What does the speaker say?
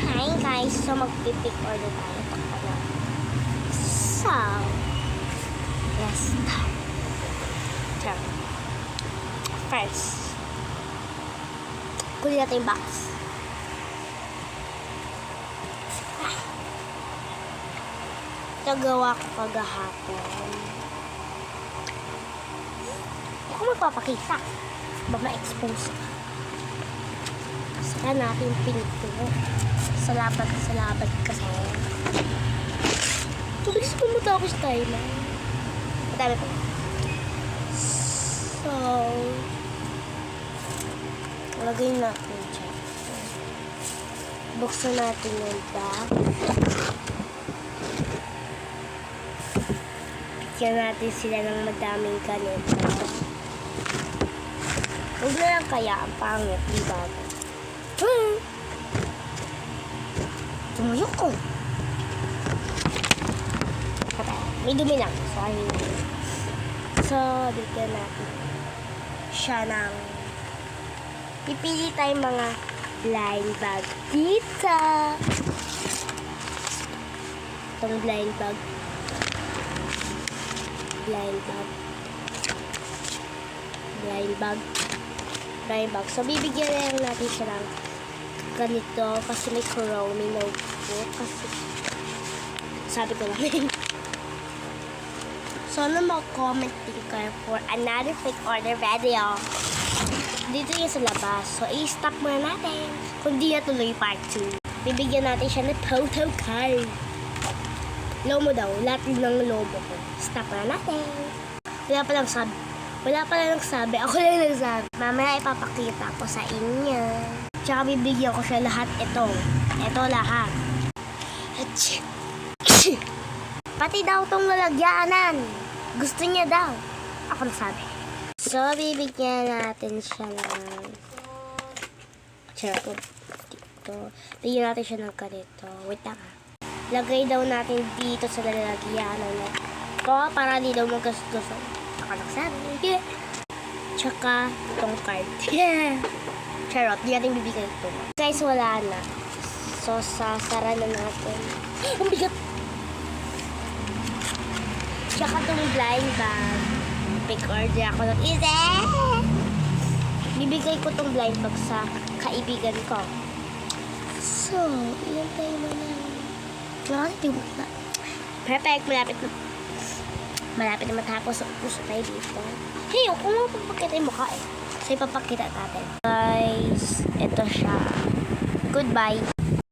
Hi guys, so magpipick order tayo. So, let's start. So, first, kunin natin yung box. Ito gawa ko kagahapon. Ako magpapakita. Ba ma-expose ka. Saka natin pinito. Salabat kasi. Mabilis pumunta ako sa Thailand. Madami pa. So, lagay natin dyan. Buksan natin yung bag. Bigyan natin sila ng madaming ganito. Huwag na lang kaya ang pangit, diba? Tumuyo ko. May dumi lang. So, bigyan natin siya ng pipili tayong mga blind bag dito. Itong blind bag. So, bibigyan lang natin siya ng ganito kasi may Kuromi notebook kasi sabi ko lang. So, mag-comment din kayo for another fake order video. Dito yung sa labas. So, i-stop muna natin. Kung di na tuloy part 2. Bibigyan natin siya ng photo card. Lomo daw. Lahat ng lomo ko. Stop muna natin. Wala pa lang sabi. Ako lang nagsabi. Mamaya ipapakita ko sa inyo. Tsaka bibigyan ko siya lahat ito. Ito lahat. Pati daw tong lalagyanan. Gusto niya daw. Ako nasabi. So, bibigyan natin siya ng dito. Bigyan natin siya ng ganito. Wait lang ha. Lagay daw natin dito sa lalagyanan. Ito, para di daw magastos. Ako nagsabi. Tsaka, itong card. Charot, di natin bibigyan ito. Guys, wala na. So, sasara na natin. Ang bigat! Tsaka itong blind bag. Pick order ako ng isa. Bibigay ko itong blind bag sa kaibigan ko. So, ilan tayo mo na. Perfect, malapit na matapos. Uso tayo dito. Hey, kung mo papakita yung mukha eh. So, ipapakita natin. Guys, ito siya. Goodbye.